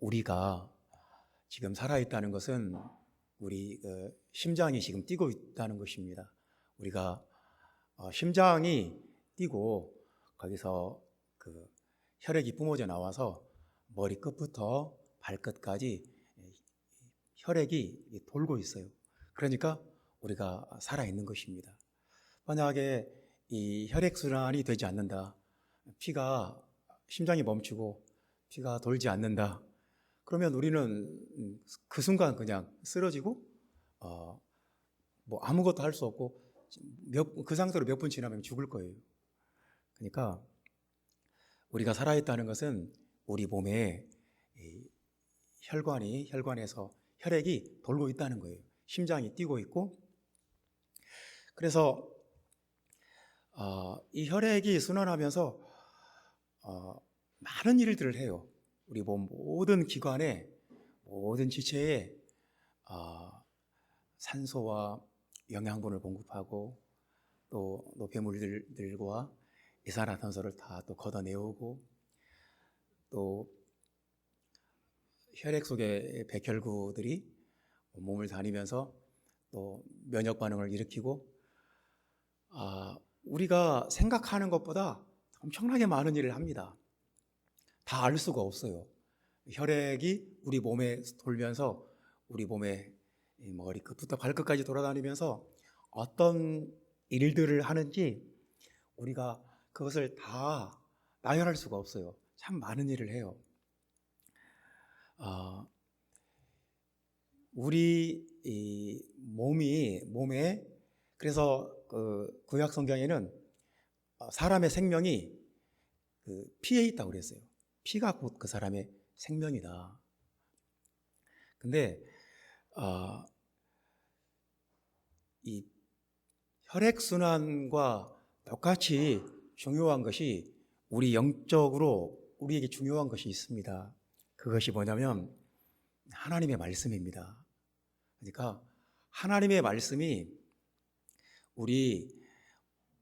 우리가 지금 살아있다는 것은 우리 심장이 지금 뛰고 있다는 것입니다. 우리가 심장이 뛰고 거기서 그 혈액이 뿜어져 나와서 머리 끝부터 발끝까지 혈액이 돌고 있어요. 그러니까 우리가 살아있는 것입니다. 만약에 이 혈액순환이 되지 않는다, 심장이 멈추고 피가 돌지 않는다, 그러면 우리는 그 순간 그냥 쓰러지고 뭐 아무것도 할 수 없고 그 상태로 몇 분 지나면 죽을 거예요. 그러니까 우리가 살아있다는 것은 우리 몸에 혈관에서 혈액이 돌고 있다는 거예요. 심장이 뛰고 있고, 그래서 이 혈액이 순환하면서 많은 일들을 해요. 우리 몸 모든 기관에, 모든 지체에 산소와 영양분을 공급하고, 또 노폐물들과 이산화탄소를 다 또 걷어내오고, 또 혈액 속의 백혈구들이 몸을 다니면서 또 면역 반응을 일으키고, 우리가 생각하는 것보다 엄청나게 많은 일을 합니다. 다 알 수가 없어요. 혈액이 우리 몸에 돌면서 우리 몸에 머리끝부터 발끝까지 돌아다니면서 어떤 일들을 하는지 우리가 그것을 다 나열할 수가 없어요. 참 많은 일을 해요. 우리 이 몸에 그래서 그 구약 성경에는 사람의 생명이 그 피에 있다고 그랬어요. 피가 곧 그 사람의 생명이다. 근데 이 혈액순환과 똑같이 중요한 것이 우리 영적으로 우리에게 중요한 것이 있습니다. 그것이 뭐냐면 하나님의 말씀입니다. 그러니까 하나님의 말씀이 우리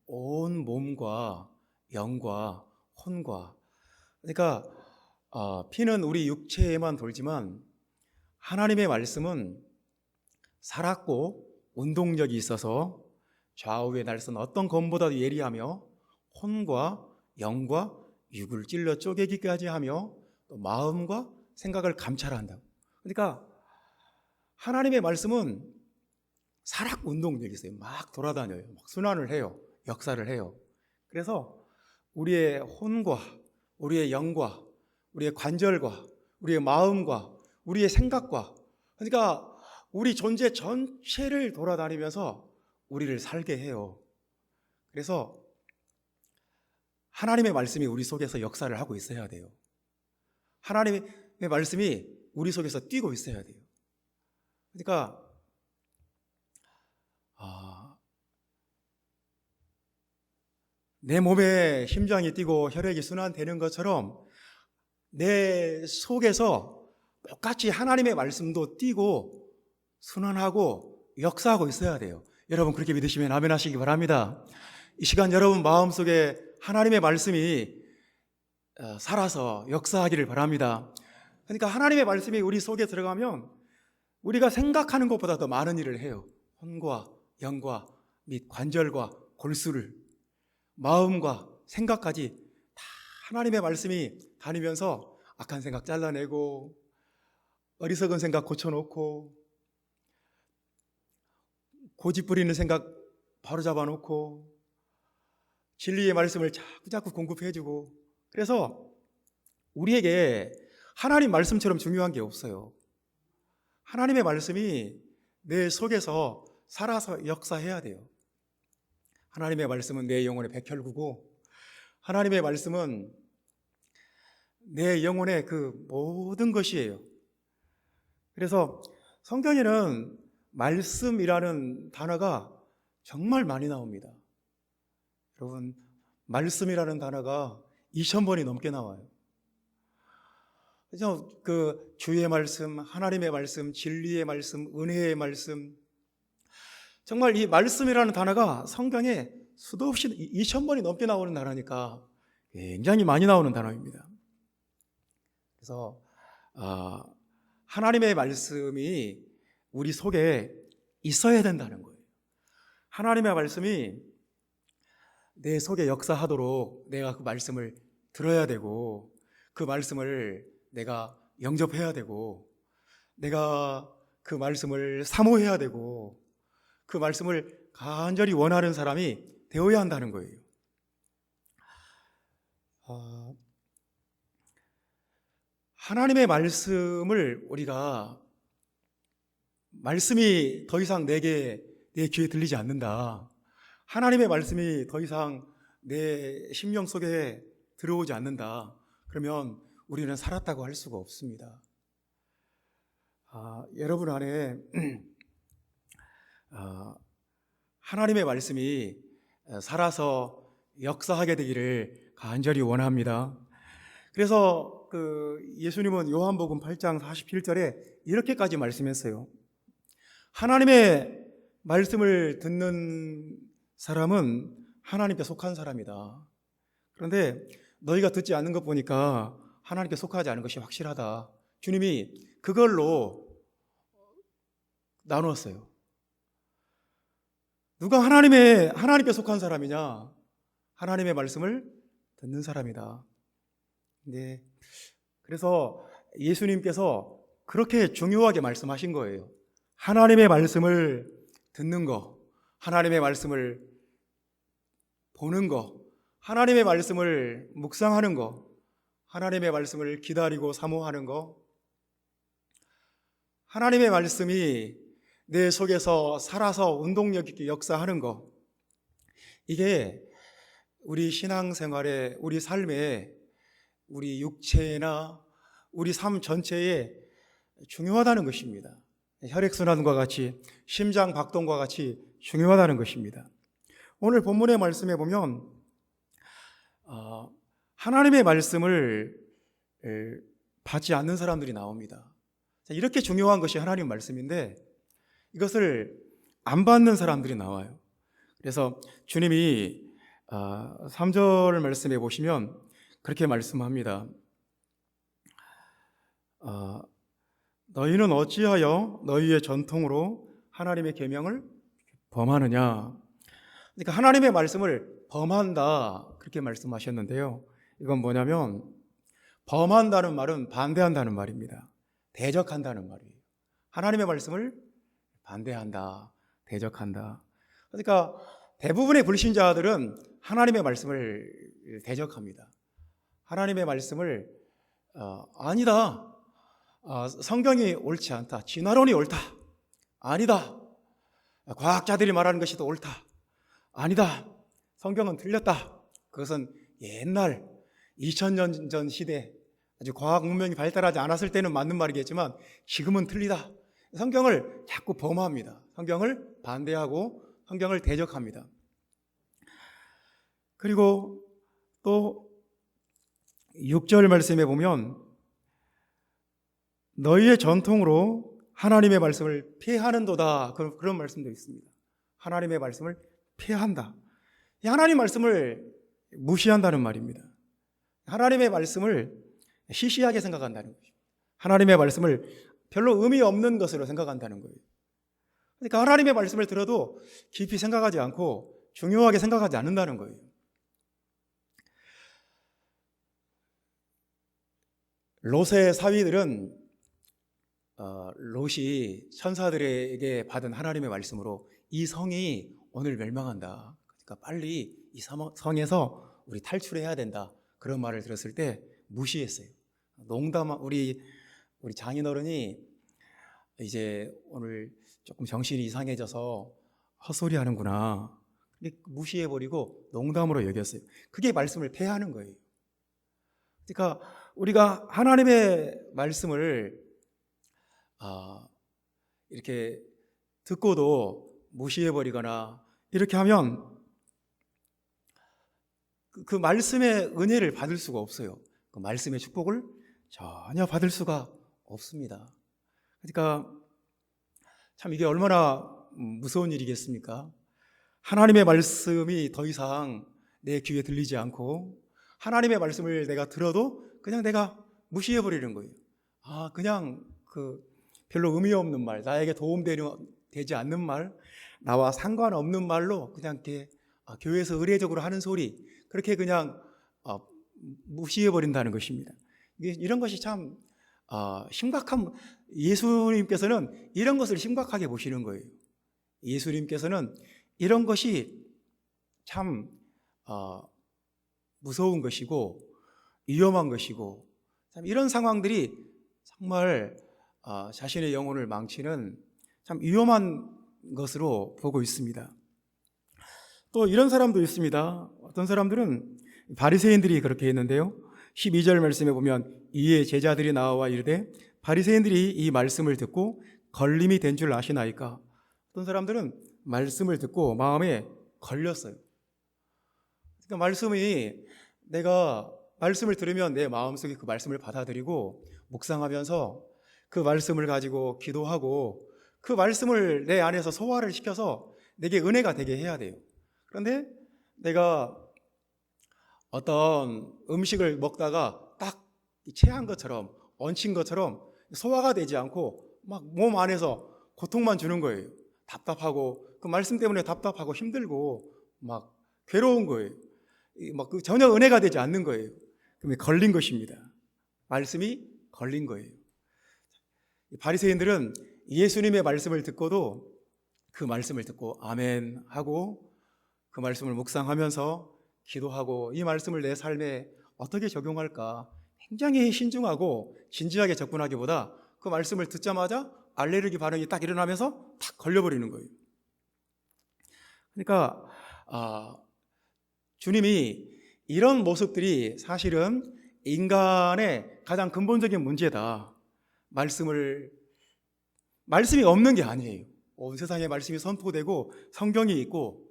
온 몸과 영과 혼과, 그러니까 피는 우리 육체에만 돌지만 하나님의 말씀은 살았고 운동력이 있어서 좌우의 날선 어떤 검보다도 예리하며 혼과 영과 육을 찔러 쪼개기까지 하며 또 마음과 생각을 감찰한다. 그러니까 하나님의 말씀은 살았고 운동력이 있어요. 막 돌아다녀요. 막 순환을 해요. 역사를 해요. 그래서 우리의 혼과 우리의 영과 우리의 관절과 우리의 마음과 우리의 생각과, 그러니까 우리 존재 전체를 돌아다니면서 우리를 살게 해요. 그래서 하나님의 말씀이 우리 속에서 역사를 하고 있어야 돼요. 하나님의 말씀이 우리 속에서 뛰고 있어야 돼요. 그러니까 내 몸에 심장이 뛰고 혈액이 순환되는 것처럼 내 속에서 똑같이 하나님의 말씀도 뛰고 순환하고 역사하고 있어야 돼요. 여러분 그렇게 믿으시면 아멘 하시기 바랍니다. 이 시간 여러분 마음속에 하나님의 말씀이 살아서 역사하기를 바랍니다. 그러니까 하나님의 말씀이 우리 속에 들어가면 우리가 생각하는 것보다 더 많은 일을 해요. 혼과 영과 및 관절과 골수를, 마음과 생각까지 다 하나님의 말씀이 다니면서 악한 생각 잘라내고 어리석은 생각 고쳐놓고 고집 부리는 생각 바로잡아 놓고 진리의 말씀을 자꾸 공급해주고, 그래서 우리에게 하나님 말씀처럼 중요한 게 없어요. 하나님의 말씀이 내 속에서 살아서 역사해야 돼요. 하나님의 말씀은 내 영혼의 백혈구고 하나님의 말씀은 내 영혼의 그 모든 것이에요. 그래서 성경에는 말씀이라는 단어가 정말 많이 나옵니다. 여러분, 말씀이라는 단어가 2000번이 넘게 나와요. 그래서 그 주의 말씀, 하나님의 말씀, 진리의 말씀, 은혜의 말씀, 정말 이 말씀이라는 단어가 성경에 수도 없이 2000번이 넘게 나오는 단어니까 굉장히 많이 나오는 단어입니다. 그래서 하나님의 말씀이 우리 속에 있어야 된다는 거예요. 하나님의 말씀이 내 속에 역사하도록 내가 그 말씀을 들어야 되고, 그 말씀을 내가 영접해야 되고, 내가 그 말씀을 사모해야 되고, 그 말씀을 간절히 원하는 사람이 되어야 한다는 거예요. 하나님의 말씀을 우리가, 말씀이 더 이상 내 귀에 들리지 않는다, 하나님의 말씀이 더 이상 내 심령 속에 들어오지 않는다, 그러면 우리는 살았다고 할 수가 없습니다. 여러분 안에 하나님의 말씀이 살아서 역사하게 되기를 간절히 원합니다. 그래서 예수님은 요한복음 8장 47절에 이렇게까지 말씀했어요. 하나님의 말씀을 듣는 사람은 하나님께 속한 사람이다. 그런데 너희가 듣지 않는 것 보니까 하나님께 속하지 않은 것이 확실하다. 주님이 그걸로 나누었어요. 누가 하나님께 속한 사람이냐? 하나님의 말씀을 듣는 사람이다. 네. 그래서 예수님께서 그렇게 중요하게 말씀하신 거예요. 하나님의 말씀을 듣는 거, 하나님의 말씀을 보는 거, 하나님의 말씀을 묵상하는 거, 하나님의 말씀을 기다리고 사모하는 거, 하나님의 말씀이 내 속에서 살아서 운동력 있게 역사하는 거, 이게 우리 신앙생활에, 우리 삶에, 우리 육체나 우리 삶 전체에 중요하다는 것입니다. 혈액순환과 같이, 심장 박동과 같이 중요하다는 것입니다. 오늘 본문의 말씀에 보면 하나님의 말씀을 받지 않는 사람들이 나옵니다. 이렇게 중요한 것이 하나님 말씀인데 이것을 안 받는 사람들이 나와요. 그래서 주님이 3절 말씀에 보시면 그렇게 말씀합니다. 너희는 어찌하여 너희의 전통으로 하나님의 계명을 범하느냐. 그러니까 하나님의 말씀을 범한다, 그렇게 말씀하셨는데요. 이건 뭐냐면 범한다는 말은 반대한다는 말입니다. 대적한다는 말이에요. 하나님의 말씀을 반대한다, 대적한다. 그러니까 대부분의 불신자들은 하나님의 말씀을 대적합니다. 하나님의 말씀을 아니다, 성경이 옳지 않다, 진화론이 옳다, 아니다, 과학자들이 말하는 것이 더 옳다, 아니다, 성경은 틀렸다. 그것은 옛날 2000년 전 시대, 아주 과학 문명이 발달하지 않았을 때는 맞는 말이겠지만 지금은 틀리다. 성경을 자꾸 범합니다. 성경을 반대하고 성경을 대적합니다. 그리고 또 6절 말씀에 보면 너희의 전통으로 하나님의 말씀을 폐하는도다, 그런 말씀도 있습니다. 하나님의 말씀을 폐한다. 하나님 말씀을 무시한다는 말입니다. 하나님의 말씀을 시시하게 생각한다는 거죠. 하나님의 말씀을 별로 의미 없는 것으로 생각한다는 거예요. 그러니까 하나님의 말씀을 들어도 깊이 생각하지 않고 중요하게 생각하지 않는다는 거예요. 롯의 사위들은 롯이 천사들에게 받은 하나님의 말씀으로 이 성이 오늘 멸망한다, 그러니까 빨리 이 성에서 우리 탈출해야 된다, 그런 말을 들었을 때 무시했어요. 우리 장인어른이 이제 오늘 조금 정신이 이상해져서 헛소리 하는구나, 무시해버리고 농담으로 여겼어요. 그게 말씀을 폐하는 거예요. 그러니까 우리가 하나님의 말씀을 이렇게 듣고도 무시해버리거나 이렇게 하면 그 말씀의 은혜를 받을 수가 없어요. 그 말씀의 축복을 전혀 받을 수가 없습니다. 그러니까 참 이게 얼마나 무서운 일이겠습니까? 하나님의 말씀이 더 이상 내 귀에 들리지 않고 하나님의 말씀을 내가 들어도 그냥 내가 무시해버리는 거예요. 그냥 별로 의미 없는 말, 나에게 되지 않는 말, 나와 상관없는 말로 그냥 이렇게 교회에서 의례적으로 하는 소리, 그렇게 그냥 무시해버린다는 것입니다. 이런 것이 참 심각한, 예수님께서는 이런 것을 심각하게 보시는 거예요. 예수님께서는 이런 것이 참 무서운 것이고 위험한 것이고, 참 이런 상황들이 정말 자신의 영혼을 망치는 참 위험한 것으로 보고 있습니다. 또 이런 사람도 있습니다. 어떤 사람들은, 바리새인들이 그렇게 했는데요, 12절 말씀에 보면 이에 제자들이 나와 이르되 바리새인들이 이 말씀을 듣고 걸림이 된 줄 아시나이까. 어떤 사람들은 말씀을 듣고 마음에 걸렸어요. 그러니까 내가 말씀을 들으면 내 마음속에 그 말씀을 받아들이고 묵상하면서 그 말씀을 가지고 기도하고 그 말씀을 내 안에서 소화를 시켜서 내게 은혜가 되게 해야 돼요. 그런데 내가 어떤 음식을 먹다가 딱 체한 것처럼, 얹힌 것처럼 소화가 되지 않고 막 몸 안에서 고통만 주는 거예요. 답답하고, 그 말씀 때문에 답답하고 힘들고 막 괴로운 거예요. 전혀 은혜가 되지 않는 거예요. 그러면 걸린 것입니다. 말씀이 걸린 거예요. 바리새인들은 예수님의 말씀을 듣고도 그 말씀을 듣고 아멘 하고 그 말씀을 묵상하면서 기도하고 이 말씀을 내 삶에 어떻게 적용할까 굉장히 신중하고 진지하게 접근하기보다 그 말씀을 듣자마자 알레르기 반응이 딱 일어나면서 탁 걸려버리는 거예요. 그러니까 주님이 이런 모습들이 사실은 인간의 가장 근본적인 문제다. 말씀이 없는 게 아니에요. 온 세상에 말씀이 선포되고 성경이 있고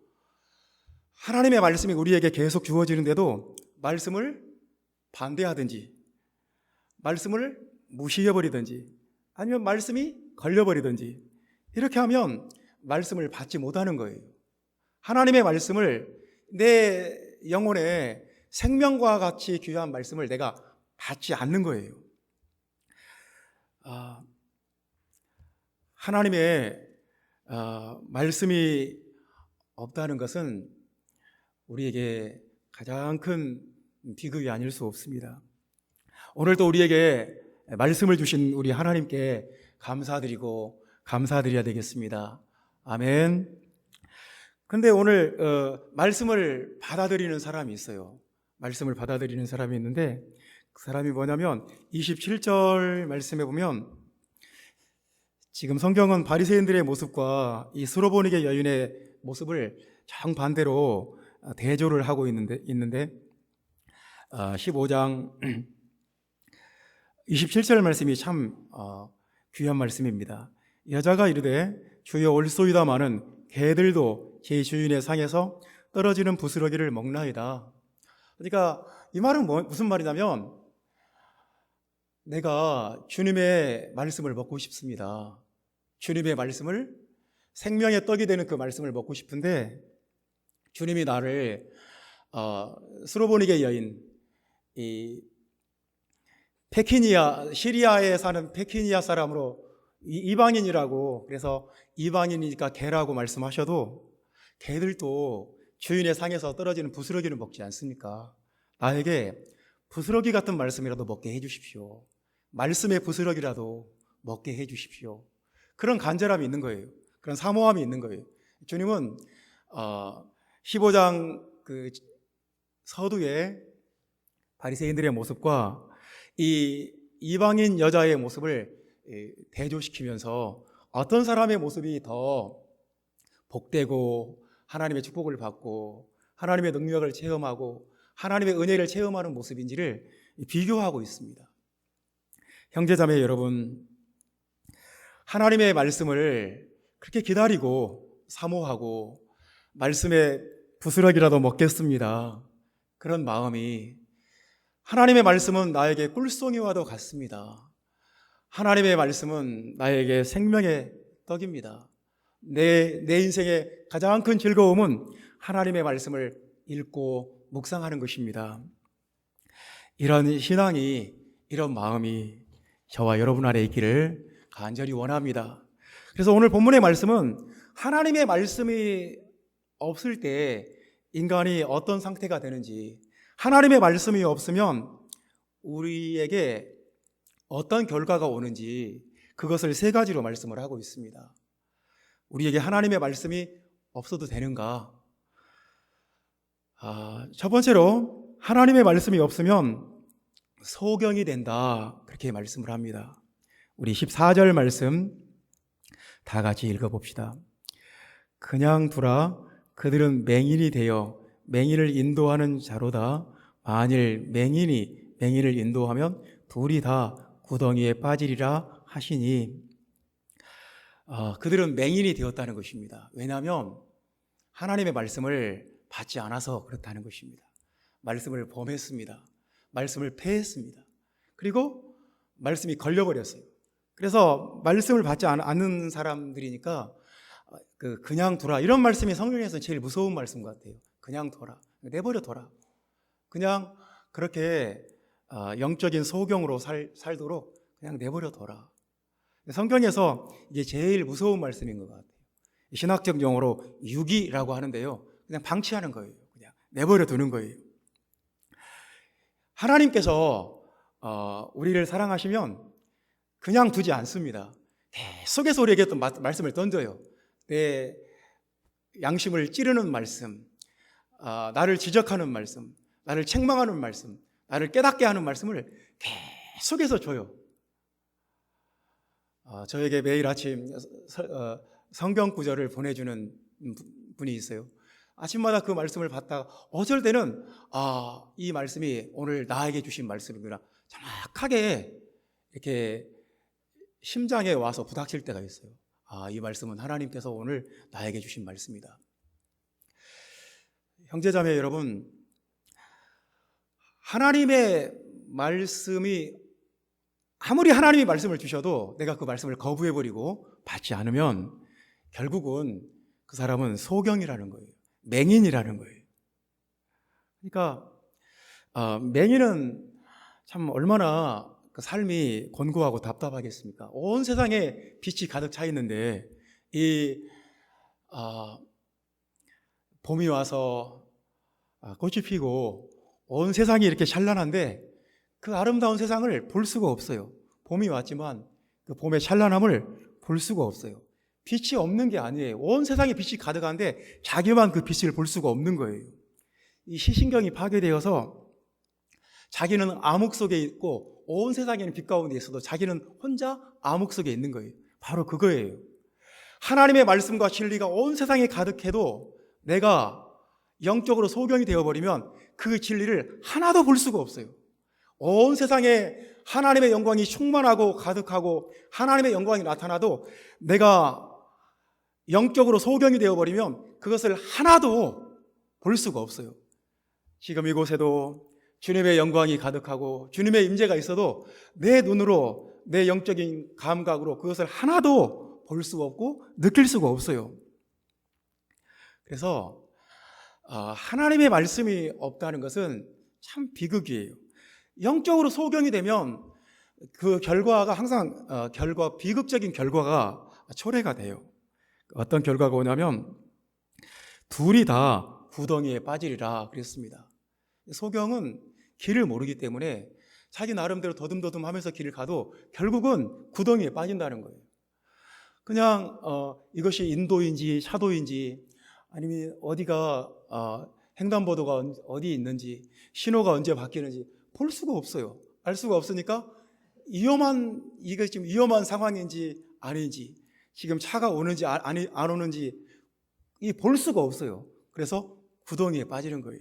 하나님의 말씀이 우리에게 계속 주어지는데도 말씀을 반대하든지 말씀을 무시해버리든지 아니면 말씀이 걸려버리든지 이렇게 하면 말씀을 받지 못하는 거예요. 하나님의 말씀을, 내 영혼에 생명과 같이 귀한 말씀을 내가 받지 않는 거예요. 하나님의 말씀이 없다는 것은 우리에게 가장 큰 비극이 아닐 수 없습니다. 오늘도 우리에게 말씀을 주신 우리 하나님께 감사드리고 감사드려야 되겠습니다. 아멘. 근데 오늘 말씀을 받아들이는 사람이 있어요. 말씀을 받아들이는 사람이 있는데 그 사람이 뭐냐면 27절 말씀에 보면 지금 성경은 바리새인들의 모습과 이 스로보니게 여인의 모습을 정반대로 대조를 하고 있는데 15장 27절 말씀이 참 귀한 말씀입니다. 여자가 이르되 주여 올소이다마는 개들도 제 주인의 상에서 떨어지는 부스러기를 먹나이다. 그러니까 이 말은 무슨 말이냐면 내가 주님의 말씀을 먹고 싶습니다. 주님의 말씀을, 생명의 떡이 되는 그 말씀을 먹고 싶은데 주님이 나를 스로보니게 여인, 이 시리아에 사는 페키니아 사람으로 이방인이라고, 그래서 이방인이니까 개라고 말씀하셔도 개들도 주인의 상에서 떨어지는 부스러기를 먹지 않습니까? 나에게 부스러기 같은 말씀이라도 먹게 해주십시오. 말씀의 부스러기라도 먹게 해주십시오. 그런 간절함이 있는 거예요. 그런 사모함이 있는 거예요. 주님은 15장 그 서두에 바리새인들의 모습과 이 이방인 여자의 모습을 대조시키면서 어떤 사람의 모습이 더 복되고 하나님의 축복을 받고 하나님의 능력을 체험하고 하나님의 은혜를 체험하는 모습인지를 비교하고 있습니다. 형제자매 여러분, 하나님의 말씀을 그렇게 기다리고 사모하고 말씀의 부스러기라도 먹겠습니다. 그런 마음이, 하나님의 말씀은 나에게 꿀송이와도 같습니다. 하나님의 말씀은 나에게 생명의 떡입니다. 내 인생의 가장 큰 즐거움은 하나님의 말씀을 읽고 묵상하는 것입니다. 이런 신앙이, 이런 마음이 저와 여러분 안에 있기를 간절히 원합니다. 그래서 오늘 본문의 말씀은 하나님의 말씀이 없을 때 인간이 어떤 상태가 되는지, 하나님의 말씀이 없으면 우리에게 어떤 결과가 오는지, 그것을 세 가지로 말씀을 하고 있습니다. 우리에게 하나님의 말씀이 없어도 되는가? 첫 번째로 하나님의 말씀이 없으면 소경이 된다, 그렇게 말씀을 합니다. 우리 14절 말씀 다 같이 읽어봅시다. 그냥 두라. 그들은 맹인이 되어 맹인을 인도하는 자로다. 만일 맹인이 맹인을 인도하면 둘이 다 구덩이에 빠지리라 하시니, 그들은 맹인이 되었다는 것입니다. 왜냐하면 하나님의 말씀을 받지 않아서 그렇다는 것입니다. 말씀을 범했습니다. 말씀을 폐했습니다. 그리고 말씀이 걸려버렸어요. 그래서 말씀을 받지 않는 사람들이니까 그냥 둬라, 이런 말씀이 성경에서 제일 무서운 말씀 같아요. 그냥 둬라, 내버려 둬라. 그냥 그렇게 영적인 소경으로 살도록 그냥 내버려 둬라. 성경에서 이게 제일 무서운 말씀인 것 같아요. 신학적 용어로 유기라고 하는데요, 그냥 방치하는 거예요. 그냥 내버려 두는 거예요. 하나님께서 우리를 사랑하시면 그냥 두지 않습니다. 계속해서 우리에게 또 말씀을 던져요. 내 양심을 찌르는 말씀, 나를 지적하는 말씀, 나를 책망하는 말씀, 나를 깨닫게 하는 말씀을 계속해서 줘요. 저에게 매일 아침 성경 구절을 보내주는 분이 있어요. 아침마다 그 말씀을 받다가 어쩔 때는 이 말씀이 오늘 나에게 주신 말씀이구나, 정확하게 이렇게 심장에 와서 부닥칠 때가 있어요. 이 말씀은 하나님께서 오늘 나에게 주신 말씀이다. 형제자매 여러분, 하나님의 말씀이, 아무리 하나님이 말씀을 주셔도 내가 그 말씀을 거부해버리고 받지 않으면 결국은 그 사람은 소경이라는 거예요. 맹인이라는 거예요. 그러니까 맹인은 참 얼마나 그 삶이 곤고하고 답답하겠습니까? 온 세상에 빛이 가득 차 있는데 봄이 와서 꽃이 피고 온 세상이 이렇게 찬란한데 그 아름다운 세상을 볼 수가 없어요. 봄이 왔지만 그 봄의 찬란함을 볼 수가 없어요. 빛이 없는 게 아니에요. 온 세상에 빛이 가득한데 자기만 그 빛을 볼 수가 없는 거예요. 이 시신경이 파괴되어서 자기는 암흑 속에 있고 온 세상에는 빛 가운데 있어도 자기는 혼자 암흑 속에 있는 거예요. 바로 그거예요. 하나님의 말씀과 진리가 온 세상에 가득해도 내가 영적으로 소경이 되어버리면 그 진리를 하나도 볼 수가 없어요. 온 세상에 하나님의 영광이 충만하고 가득하고 하나님의 영광이 나타나도 내가 영적으로 소경이 되어버리면 그것을 하나도 볼 수가 없어요. 지금 이곳에도 주님의 영광이 가득하고 주님의 임재가 있어도 내 눈으로, 내 영적인 감각으로 그것을 하나도 볼 수가 없고 느낄 수가 없어요. 그래서 하나님의 말씀이 없다는 것은 참 비극이에요. 영적으로 소경이 되면 그 결과가 항상 비극적인 결과가 초래가 돼요. 어떤 결과가 오냐면 둘이 다 구덩이에 빠지리라 그랬습니다. 소경은 길을 모르기 때문에 자기 나름대로 더듬더듬 하면서 길을 가도 결국은 구덩이에 빠진다는 거예요. 그냥 이것이 인도인지 차도인지 아니면 어디가 횡단보도가 어디 있는지 신호가 언제 바뀌는지 볼 수가 없어요. 알 수가 없으니까 이게 지금 위험한 상황인지 아닌지, 지금 차가 오는지 안 오는지 볼 수가 없어요. 그래서 구덩이에 빠지는 거예요.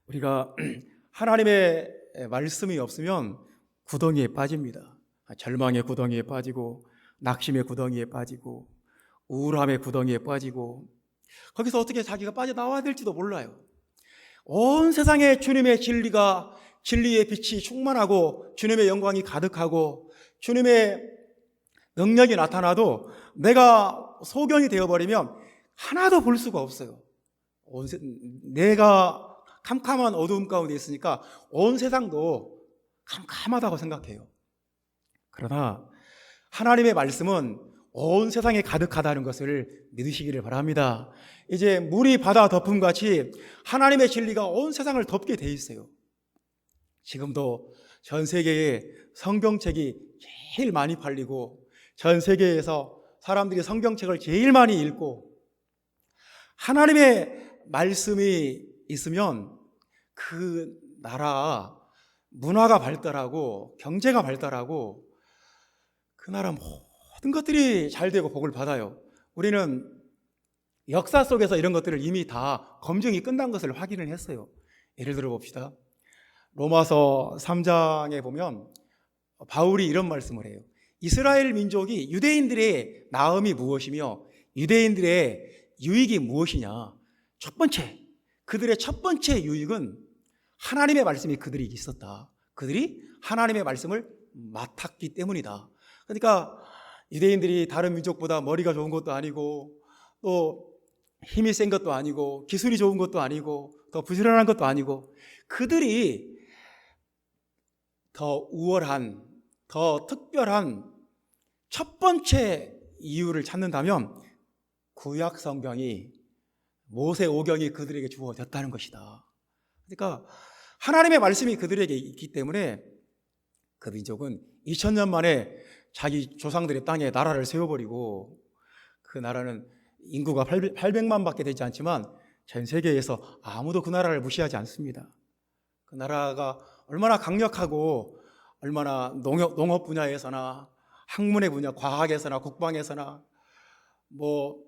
우리가 하나님의 말씀이 없으면 구덩이에 빠집니다. 절망의 구덩이에 빠지고 낙심의 구덩이에 빠지고 우울함의 구덩이에 빠지고 거기서 어떻게 자기가 빠져나와야 될지도 몰라요. 온 세상에 주님의 진리의 빛이 충만하고 주님의 영광이 가득하고 주님의 능력이 나타나도 내가 소경이 되어버리면 하나도 볼 수가 없어요. 내가 캄캄한 어두움 가운데 있으니까 온 세상도 캄캄하다고 생각해요. 그러나 하나님의 말씀은 온 세상에 가득하다는 것을 믿으시기를 바랍니다. 이제 물이 바다 덮음같이 하나님의 진리가 온 세상을 덮게 돼 있어요. 지금도 전 세계에 성경책이 제일 많이 팔리고 전 세계에서 사람들이 성경책을 제일 많이 읽고 하나님의 말씀이 있으면 그 나라 문화가 발달하고 경제가 발달하고 그 나라 모든 것들이 잘 되고 복을 받아요. 우리는 역사 속에서 이런 것들을 이미 다 검증이 끝난 것을 확인을 했어요. 예를 들어 봅시다. 로마서 3장에 보면 바울이 이런 말씀을 해요. 이스라엘 민족이 유대인들의 나음이 무엇이며 유대인들의 유익이 무엇이냐. 첫 번째, 그들의 첫 번째 유익은 하나님의 말씀이 그들이 있었다. 그들이 하나님의 말씀을 맡았기 때문이다. 그러니까 유대인들이 다른 민족보다 머리가 좋은 것도 아니고 또 힘이 센 것도 아니고 기술이 좋은 것도 아니고 더 부지런한 것도 아니고 그들이 더 우월한, 더 특별한 첫 번째 이유를 찾는다면 구약 성경이 모세 오경이 그들에게 주어졌다는 것이다. 그러니까 하나님의 말씀이 그들에게 있기 때문에 그 민족은 2000년 만에 자기 조상들의 땅에 나라를 세워버리고 그 나라는 인구가 800만 밖에 되지 않지만 전 세계에서 아무도 그 나라를 무시하지 않습니다. 그 나라가 얼마나 강력하고 얼마나 농업 분야에서나 학문의 분야, 과학에서나 국방에서나 뭐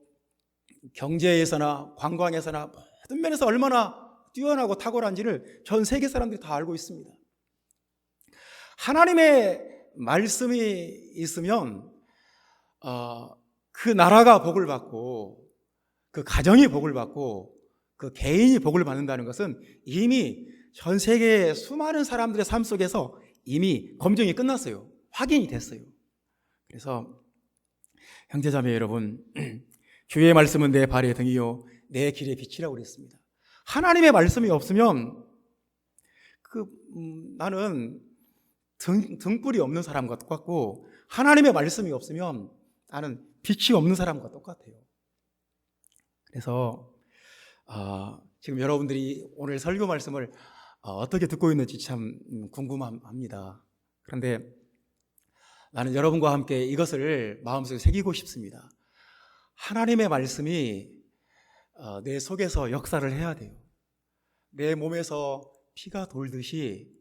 경제에서나 관광에서나 모든 면에서 얼마나 뛰어나고 탁월한지를 전 세계 사람들이 다 알고 있습니다. 하나님의 말씀이 있으면 그 나라가 복을 받고 그 가정이 복을 받고 그 개인이 복을 받는다는 것은 이미 전 세계의 수많은 사람들의 삶 속에서 이미 검증이 끝났어요. 확인이 됐어요. 그래서 형제자매 여러분, 주의 말씀은 내 발의 등이요 내 길의 빛이라고 그랬습니다. 하나님의 말씀이 없으면 나는 등불이 없는 사람과 똑같고 하나님의 말씀이 없으면 나는 빛이 없는 사람과 똑같아요. 그래서 지금 여러분들이 오늘 설교 말씀을 어떻게 듣고 있는지 참 궁금합니다. 그런데 나는 여러분과 함께 이것을 마음속에 새기고 싶습니다. 하나님의 말씀이 내 속에서 역사를 해야 돼요. 내 몸에서 피가 돌듯이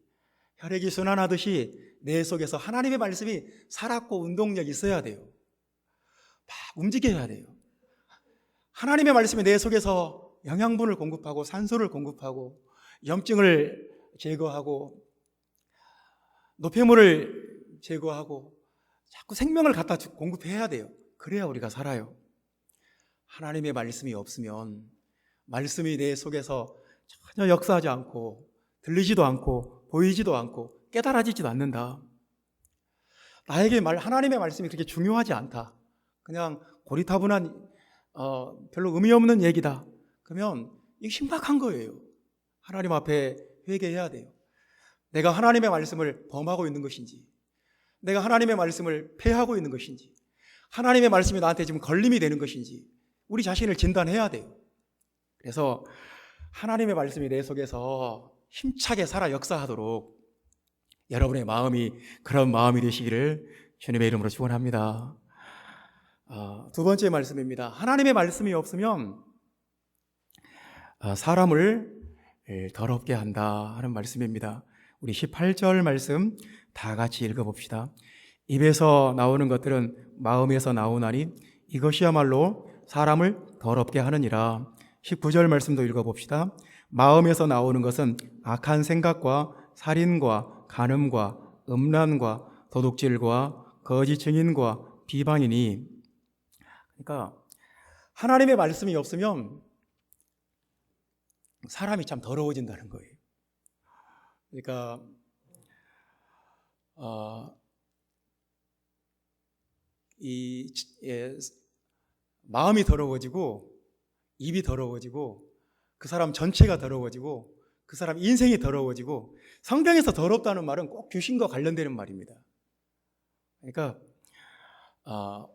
혈액이 순환하듯이 내 속에서 하나님의 말씀이 살았고 운동력이 있어야 돼요. 막 움직여야 돼요. 하나님의 말씀이 내 속에서 영양분을 공급하고 산소를 공급하고 염증을 제거하고 노폐물을 제거하고 자꾸 생명을 갖다 공급해야 돼요. 그래야 우리가 살아요. 하나님의 말씀이 없으면 말씀이 내 속에서 전혀 역사하지 않고 들리지도 않고 보이지도 않고 깨달아지지도 않는다. 나에게 하나님의 말씀이 그렇게 중요하지 않다. 그냥 고리타분한 별로 의미 없는 얘기다. 그러면 이게 심각한 거예요. 하나님 앞에 회개해야 돼요. 내가 하나님의 말씀을 범하고 있는 것인지, 내가 하나님의 말씀을 폐하고 있는 것인지, 하나님의 말씀이 나한테 지금 걸림이 되는 것인지 우리 자신을 진단해야 돼요. 그래서 하나님의 말씀이 내 속에서 힘차게 살아 역사하도록 여러분의 마음이 그런 마음이 되시기를 주님의 이름으로 축원합니다. 두 번째 말씀입니다. 하나님의 말씀이 없으면 사람을 더럽게 한다 하는 말씀입니다. 우리 18절 말씀 다 같이 읽어봅시다. 입에서 나오는 것들은 마음에서 나오나니 이것이야말로 사람을 더럽게 하느니라. 19절 말씀도 읽어봅시다. 마음에서 나오는 것은 악한 생각과 살인과 간음과 음란과 도둑질과 거짓 증인과 비방이니. 그러니까 하나님의 말씀이 없으면 사람이 참 더러워진다는 거예요. 그러니까 마음이 더러워지고 입이 더러워지고 그 사람 전체가 더러워지고 그 사람 인생이 더러워지고 성경에서 더럽다는 말은 꼭 귀신과 관련되는 말입니다. 그러니까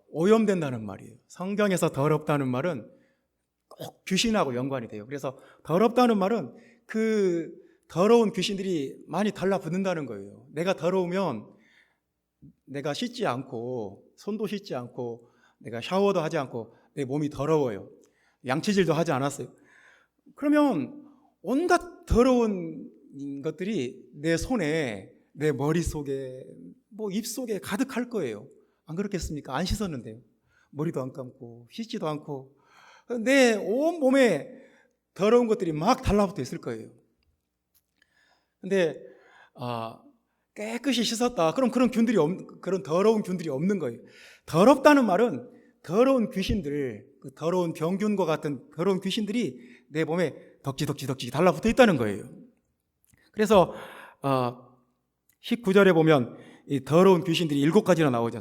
오염된다는 말이에요. 성경에서 더럽다는 말은 꼭 귀신하고 연관이 돼요. 그래서 더럽다는 말은 그 더러운 귀신들이 많이 달라붙는다는 거예요. 내가 더러우면 내가 씻지 않고 손도 씻지 않고 내가 샤워도 하지 않고 내 몸이 더러워요. 양치질도 하지 않았어요. 그러면 온갖 더러운 것들이 내 손에, 내 머릿속에, 뭐 입속에 가득할 거예요. 안 그렇겠습니까? 안 씻었는데요. 머리도 안 감고 씻지도 않고 내 온 몸에 더러운 것들이 막 달라붙어 있을 거예요. 근데 깨끗이 씻었다. 그럼 그런 더러운 균들이 없는 거예요. 더럽다는 말은 더러운 귀신들, 그 더러운 병균과 같은 더러운 귀신들이 내 몸에 덕지 달라붙어 있다는 거예요. 그래서 19절에 보면 이 더러운 귀신들이 7가지나 나오지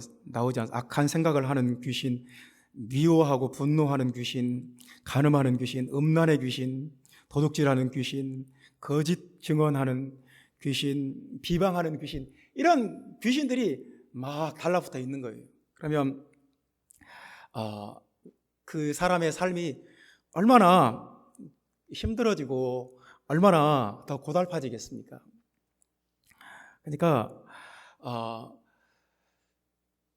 않습니까? 악한 생각을 하는 귀신, 미워하고 분노하는 귀신, 간음하는 귀신, 음란의 귀신, 도둑질하는 귀신, 거짓 증언하는 귀신, 비방하는 귀신, 이런 귀신들이 막 달라붙어 있는 거예요. 그러면 그 사람의 삶이 얼마나 힘들어지고 얼마나 더 고달파지겠습니까? 그러니까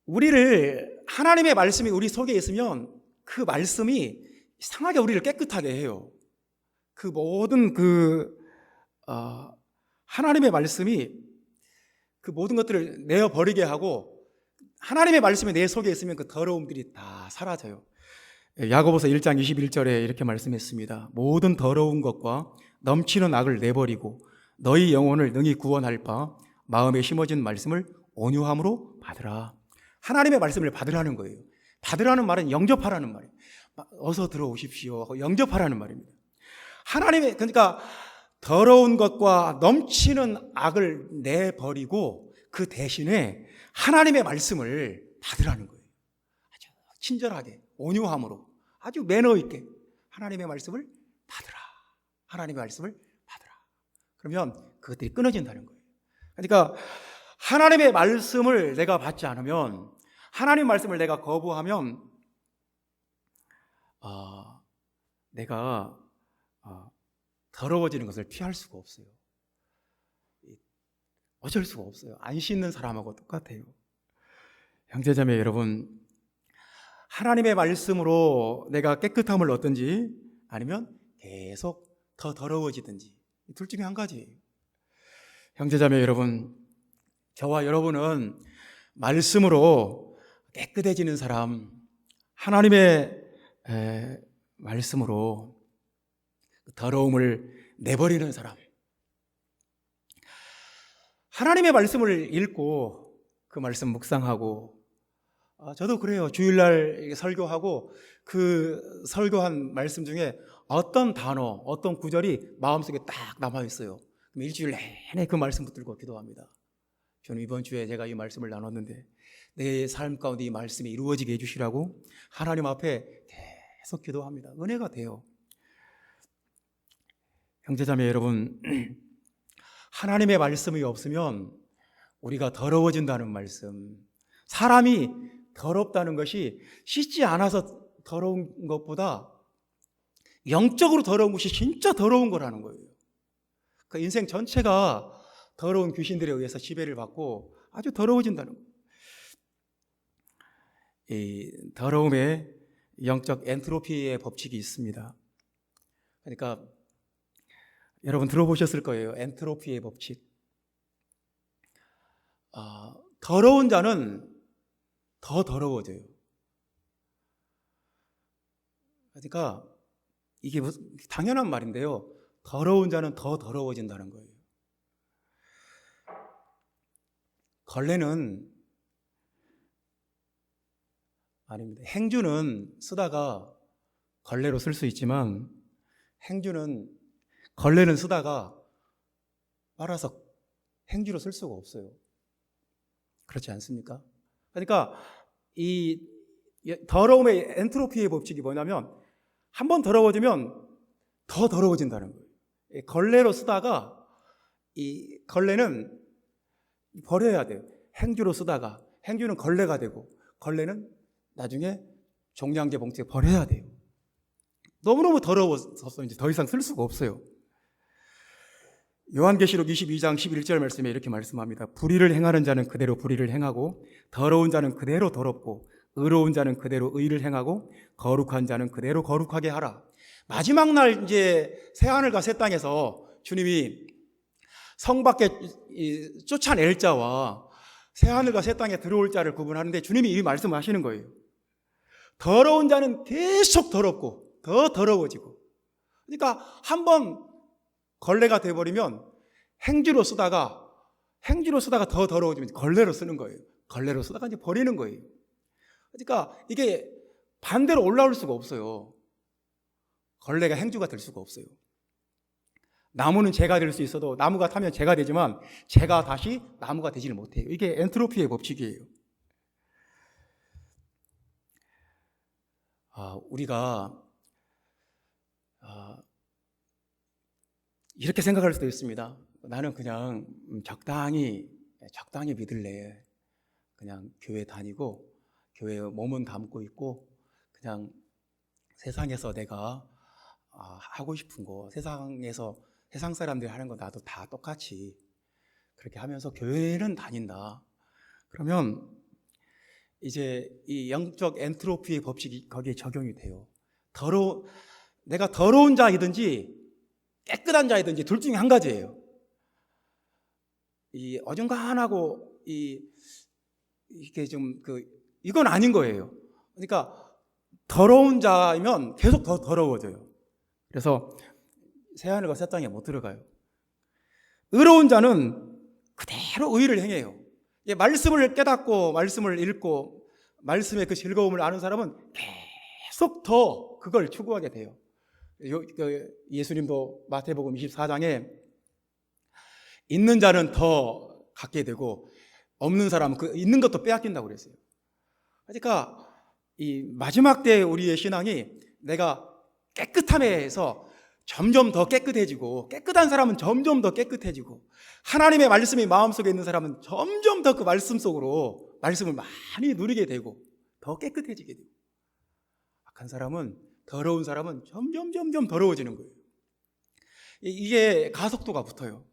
우리를, 하나님의 말씀이 우리 속에 있으면 그 말씀이 이상하게 우리를 깨끗하게 해요. 그 모든 하나님의 말씀이 그 모든 것들을 내어버리게 하고, 하나님의 말씀이 내 속에 있으면 그 더러움들이 다 사라져요. 야고보서 1장 21절에 이렇게 말씀했습니다. 모든 더러운 것과 넘치는 악을 내버리고 너희 영혼을 능히 구원할 바 마음에 심어진 말씀을 온유함으로 받으라. 하나님의 말씀을 받으라는 거예요. 받으라는 말은 영접하라는 말이에요. 어서 들어오십시오 하고 영접하라는 말입니다. 그러니까 더러운 것과 넘치는 악을 내버리고 그 대신에 하나님의 말씀을 받으라는 거예요. 아주 친절하게, 온유함으로, 아주 매너 있게 하나님의 말씀을 받으라. 하나님의 말씀을 받으라. 그러면 그것들이 끊어진다는 거예요. 그러니까 하나님의 말씀을 내가 받지 않으면, 하나님의 말씀을 내가 거부하면 내가 더러워지는 것을 피할 수가 없어요. 어쩔 수가 없어요. 안 씻는 사람하고 똑같아요. 형제자매 여러분, 하나님의 말씀으로 내가 깨끗함을 얻든지 아니면 계속 더 더러워지든지, 둘 중에 한 가지예요. 형제자매 여러분, 저와 여러분은 말씀으로 깨끗해지는 사람, 하나님의 말씀으로 더러움을 내버리는 사람, 하나님의 말씀을 읽고 그 말씀 묵상하고, 저도 그래요. 주일날 설교하고 그 설교한 말씀 중에 어떤 단어, 어떤 구절이 마음속에 딱 남아있어요. 그럼 일주일 내내 그 말씀 붙들고 기도합니다. 저는 이번 주에 제가 이 말씀을 나눴는데 내 삶 가운데 이 말씀이 이루어지게 해주시라고 하나님 앞에 계속 기도합니다. 은혜가 돼요. 형제자매 여러분, 하나님의 말씀이 없으면 우리가 더러워진다는 말씀, 사람이 더럽다는 것이 씻지 않아서 더러운 것보다 영적으로 더러운 것이 진짜 더러운 거라는 거예요. 그 인생 전체가 더러운 귀신들에 의해서 지배를 받고 아주 더러워진다는 거예요. 이 더러움에 영적 엔트로피의 법칙이 있습니다. 그러니까 여러분 들어보셨을 거예요. 엔트로피의 법칙. 더러운 자는 더 더러워져요. 그러니까 이게 당연한 말인데요. 더러운 자는 더 더러워진다는 거예요. 걸레는 아닙니다. 행주는 쓰다가 걸레로 쓸 수 있지만 걸레는 쓰다가 빨아서 행주로 쓸 수가 없어요. 그렇지 않습니까? 그러니까 이 더러움의 엔트로피의 법칙이 뭐냐면 한 번 더러워지면 더 더러워진다는 거예요. 걸레로 쓰다가 이 걸레는 버려야 돼요. 행주로 쓰다가 행주는 걸레가 되고 걸레는 나중에 종량제 봉투에 버려야 돼요. 너무너무 더러워서 이제 더 이상 쓸 수가 없어요. 요한계시록 22장 11절 말씀에 이렇게 말씀합니다. 불의를 행하는 자는 그대로 불의를 행하고 더러운 자는 그대로 더럽고 의로운 자는 그대로 의를 행하고 거룩한 자는 그대로 거룩하게 하라. 마지막 날 이제 새하늘과 새 땅에서 주님이 성 밖에 쫓아낼 자와 새하늘과 새 땅에 들어올 자를 구분하는데 주님이 이 말씀을 하시는 거예요. 더러운 자는 계속 더럽고 더 더러워지고, 그러니까 한번 걸레가 돼버리면 행주로 쓰다가 더 더러워지면 걸레로 쓰는 거예요. 걸레로 쓰다가 이제 버리는 거예요. 그러니까 이게 반대로 올라올 수가 없어요. 걸레가 행주가 될 수가 없어요. 나무는 재가 될 수 있어도 나무가 타면 재가 되지만 재가 다시 나무가 되지를 못해요. 이게 엔트로피의 법칙이에요. 우리가 이렇게 생각할 수도 있습니다. 나는 그냥 적당히 믿을래. 그냥 교회 다니고 교회에 몸은 담고 있고 그냥 세상에서 내가 하고 싶은 거, 세상 사람들이 하는 거 나도 다 똑같이 그렇게 하면서 교회는 다닌다. 그러면 이제 이 영적 엔트로피의 법칙이 거기에 적용이 돼요. 내가 더러운 자이든지 깨끗한 자이든지 둘 중에 한 가지예요. 이 어중간하고 이게 좀 이건 아닌 거예요. 그러니까 더러운 자이면 계속 더 더러워져요. 그래서 새하늘과 새 땅에 못 들어가요. 의로운 자는 그대로 의를 행해요. 말씀을 깨닫고 말씀을 읽고 말씀의 그 즐거움을 아는 사람은 계속 더 그걸 추구하게 돼요. 예수님도 마태복음 24장에 있는 자는 더 갖게 되고 없는 사람은 그 있는 것도 빼앗긴다고 그랬어요. 그러니까 이 마지막 때 우리의 신앙이 내가 깨끗함에서 점점 더 깨끗해지고 깨끗한 사람은 점점 더 깨끗해지고 하나님의 말씀이 마음속에 있는 사람은 점점 더 그 말씀 속으로 말씀을 많이 누리게 되고 더 깨끗해지게 되고 악한 사람은 더러운 사람은 점점 더러워지는 거예요. 이게 가속도가 붙어요.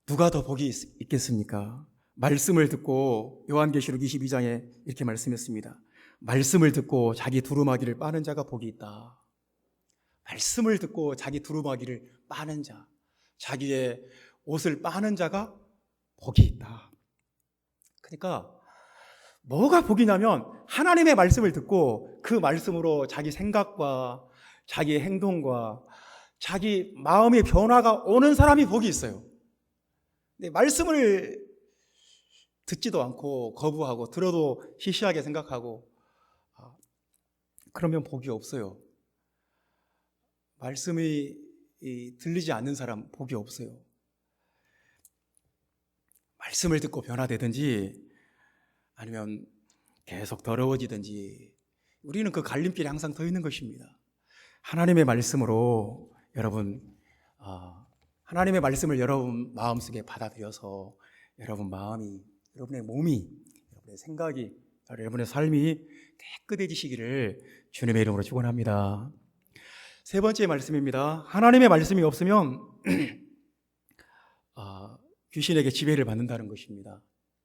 누가 더 복이 있겠습니까? 말씀을 듣고 요한계시록 22장에 이렇게 말씀했습니다. 말씀을 듣고 자기 두루마기를 빠는 자가 복이 있다. 말씀을 듣고 자기 두루마기를 빠는 자, 자기의 옷을 빠는 자가 복이 있다. 그러니까 뭐가 복이냐면 하나님의 말씀을 듣고 그 말씀으로 자기 생각과 자기 행동과 자기 마음의 변화가 오는 사람이 복이 있어요. 근데 말씀을 듣지도 않고 거부하고 들어도 시시하게 생각하고 그러면 복이 없어요. 말씀이 들리지 않는 사람 복이 없어요. 말씀을 듣고 변화되든지 아니면 계속 더러워지든지 우리는 그 갈림길에 항상 서 있는 것입니다. 하나님의 말씀으로 여러분 하나님의 말씀을 여러분 마음속에 받아들여서 여러분 마음이, 여러분의 몸이, 여러분의 생각이, 여러분의 삶이 깨끗해지시기를 주님의 이름으로 축원합니다. 세 번째 말씀입니다. 하나님의 말씀이 없으면 귀신에게 지배를 받는다는 것입니다.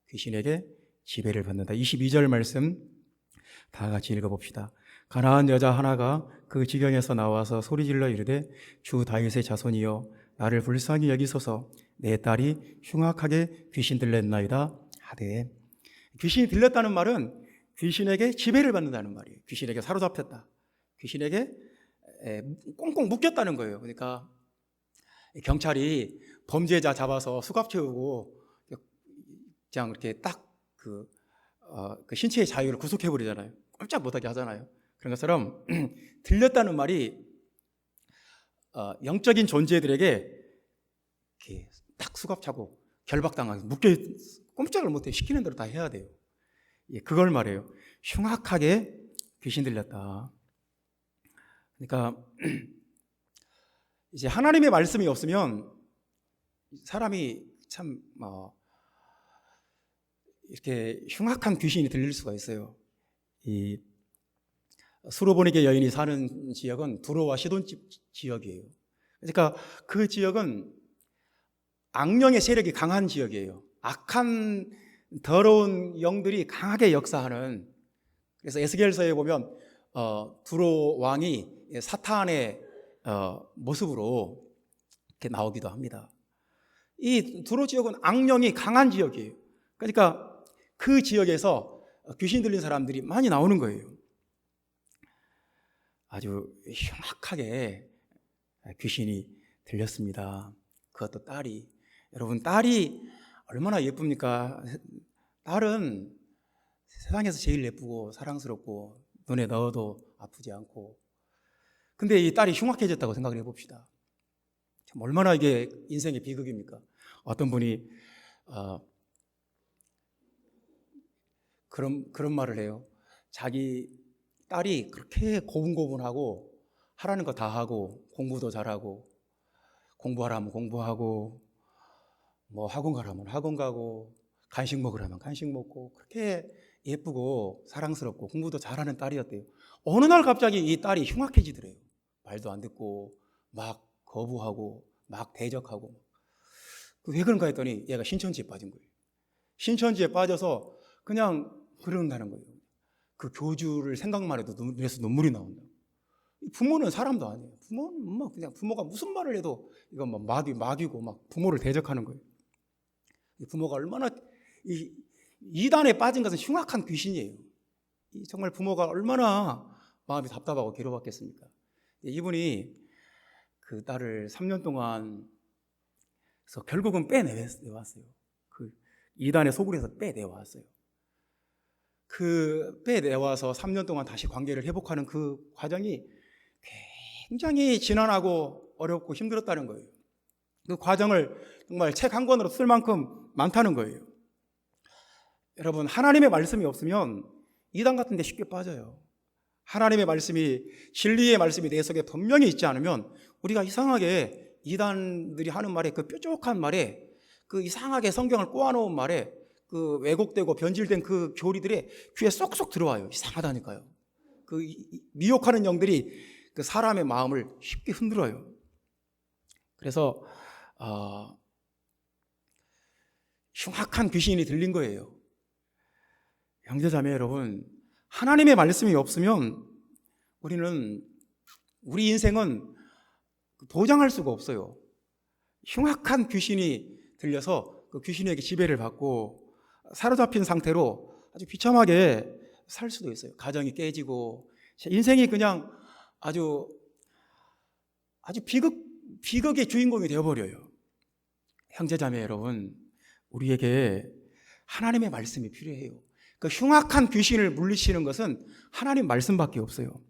귀신에게 지배를 받는다. 22절 말씀 다 같이 읽어봅시다. 가나안 여자 하나가 그 지경에서 나와서 소리질러 이르되 주 다윗의 자손이여 나를 불쌍히 여기소서 내 딸이 흉악하게 귀신 들렸나이다 하되, 귀신이 들렸다는 말은 귀신에게 지배를 받는다는 말이에요. 귀신에게 사로잡혔다. 귀신에게 꽁꽁 묶였다는 거예요. 그러니까 경찰이 범죄자 잡아서 수갑 채우고 그냥 이렇게 딱 그 신체의 자유를 구속해 버리잖아요. 꼼짝 못하게 하잖아요. 그런 것처럼 들렸다는 말이 영적인 존재들에게 이렇게 딱 수갑 차고 결박당하고 묶여 꼼짝을 못해 시키는 대로 다 해야 돼요. 그걸 말해요. 흉악하게 귀신 들렸다. 그러니까 이제 하나님의 말씀이 없으면 사람이 참 이렇게 흉악한 귀신이 들릴 수가 있어요. 이 수로보니게 여인이 사는 지역은 두로와 시돈집 지역이에요. 그러니까 그 지역은 악령의 세력이 강한 지역이에요. 악한 더러운 영들이 강하게 역사하는. 그래서 에스겔서에 보면 두로 왕이 사탄의 모습으로 이렇게 나오기도 합니다. 이 두로 지역은 악령이 강한 지역이에요. 그러니까 그 지역에서 귀신 들린 사람들이 많이 나오는 거예요. 아주 흉악하게 귀신이 들렸습니다. 그것도 딸이. 여러분, 딸이 얼마나 예쁩니까? 딸은 세상에서 제일 예쁘고 사랑스럽고 눈에 넣어도 아프지 않고. 근데 이 딸이 흉악해졌다고 생각을 해봅시다. 참 얼마나 이게 인생의 비극입니까? 어떤 분이 그런 말을 해요. 자기 딸이 그렇게 고분고분하고 하라는 거 다 하고 공부도 잘하고 공부하라면 공부하고 뭐 학원 가라면 학원 가고 간식 먹으라면 간식 먹고 그렇게 예쁘고 사랑스럽고 공부도 잘하는 딸이었대요. 어느 날 갑자기 이 딸이 흉악해지더래요. 말도 안 듣고 막 거부하고 막 대적하고. 왜 그런가 했더니 얘가 신천지에 빠진 거예요. 신천지에 빠져서 그냥 그런다는 거예요. 그 교주를 생각만 해도 눈에서 눈물이 나온다. 부모는 사람도 아니에요. 부모는 뭐 그냥 부모가 무슨 말을 해도 이건 뭐 막이고 막 부모를 대적하는 거예요. 부모가 얼마나 이단에 빠진 것은 흉악한 귀신이에요. 정말 부모가 얼마나 마음이 답답하고 괴로웠겠습니까? 이분이 그 딸을 3년 동안 그래서 결국은 빼내왔어요. 그 이단의 소굴에서 빼내왔어요. 그 빼내와서 3년 동안 다시 관계를 회복하는 그 과정이 굉장히 지난하고 어렵고 힘들었다는 거예요. 그 과정을 정말 책 한 권으로 쓸 만큼 많다는 거예요. 여러분, 하나님의 말씀이 없으면 이단 같은 데 쉽게 빠져요. 하나님의 말씀이, 진리의 말씀이 내 속에 분명히 있지 않으면 우리가 이상하게 이단들이 하는 말에, 그 뾰족한 말에, 그 이상하게 성경을 꼬아놓은 말에, 그 왜곡되고 변질된 그 교리들의 귀에 쏙쏙 들어와요. 이상하다니까요. 그 미혹하는 영들이 그 사람의 마음을 쉽게 흔들어요. 그래서 흉악한 귀신이 들린 거예요. 형제자매 여러분, 하나님의 말씀이 없으면 우리 인생은 보장할 수가 없어요. 흉악한 귀신이 들려서 그 귀신에게 지배를 받고 사로잡힌 상태로 아주 비참하게 살 수도 있어요. 가정이 깨지고 인생이 그냥 아주 비극의 주인공이 되어버려요. 형제자매 여러분, 우리에게 하나님의 말씀이 필요해요. 그 흉악한 귀신을 물리치는 것은 하나님 말씀밖에 없어요.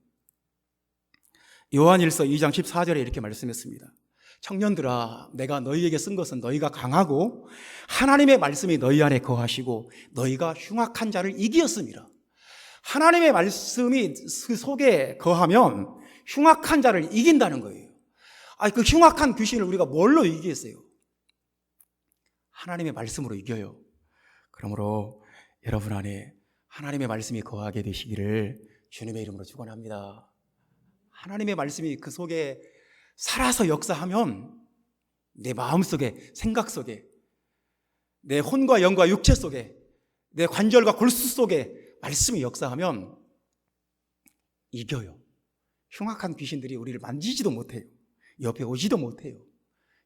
요한일서 2장 14절에 이렇게 말씀했습니다. 청년들아, 내가 너희에게 쓴 것은 너희가 강하고 하나님의 말씀이 너희 안에 거하시고 너희가 흉악한 자를 이기었습니다. 하나님의 말씀이 그 속에 거하면 흉악한 자를 이긴다는 거예요. 그 흉악한 귀신을 우리가 뭘로 이기겠어요? 하나님의 말씀으로 이겨요. 그러므로 여러분 안에 하나님의 말씀이 거하게 되시기를 주님의 이름으로 축원합니다. 하나님의 말씀이 그 속에 살아서 역사하면 내 마음속에, 생각 속에, 내 혼과 영과 육체 속에, 내 관절과 골수 속에 말씀이 역사하면 이겨요. 흉악한 귀신들이 우리를 만지지도 못해요. 옆에 오지도 못해요.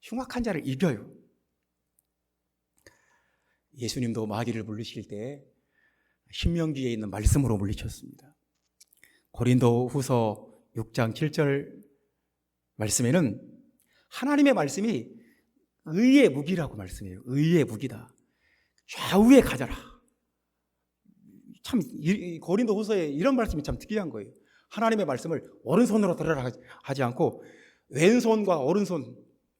흉악한 자를 이겨요. 예수님도 마귀를 물리칠 때 신명기에 있는 말씀으로 물리쳤습니다. 고린도후서 6장 7절 말씀에는 하나님의 말씀이 의의 무기라고 말씀해요. 의의 무기다. 좌우에 가져라. 참 고린도후서에 이런 말씀이 참 특이한 거예요. 하나님의 말씀을 오른손으로 들으라 하지 않고 왼손과 오른손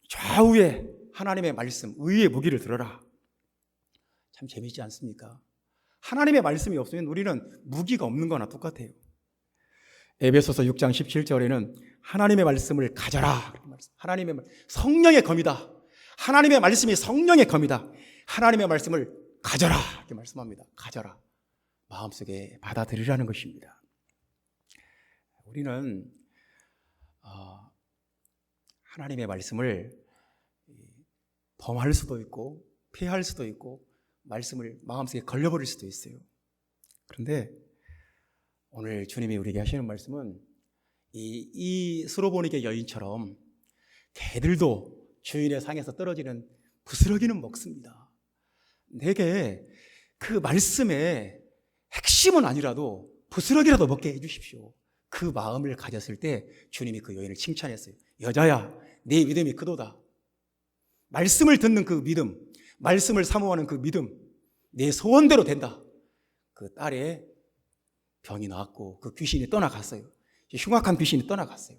좌우에 하나님의 말씀, 의의 무기를 들어라. 참 재미있지 않습니까? 하나님의 말씀이 없으면 우리는 무기가 없는 거나 똑같아요. 에베소서 6장 17절에는 하나님의 말씀을 가져라. 하나님의 성령의 검이다. 하나님의 말씀이 성령의 검이다. 하나님의 말씀을 가져라 이렇게 말씀합니다. 가져라. 마음속에 받아들이라는 것입니다. 우리는 하나님의 말씀을 범할 수도 있고 피할 수도 있고 말씀을 마음속에 걸려버릴 수도 있어요. 그런데 오늘 주님이 우리에게 하시는 말씀은 이 수로보니게 여인처럼 개들도 주인의 상에서 떨어지는 부스러기는 먹습니다. 내게 그 말씀의 핵심은 아니라도 부스러기라도 먹게 해주십시오. 그 마음을 가졌을 때 주님이 그 여인을 칭찬했어요. 여자야, 네 믿음이 크도다. 말씀을 듣는 그 믿음, 말씀을 사모하는 그 믿음, 내 소원대로 된다. 그 딸의 병이 나았고 그 귀신이 떠나갔어요. 흉악한 귀신이 떠나갔어요.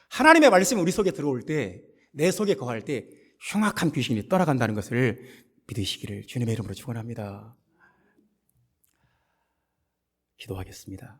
하나님의 말씀이 우리 속에 들어올 때, 내 속에 거할 때 흉악한 귀신이 떠나간다는 것을 믿으시기를 주님의 이름으로 축원합니다. 기도하겠습니다.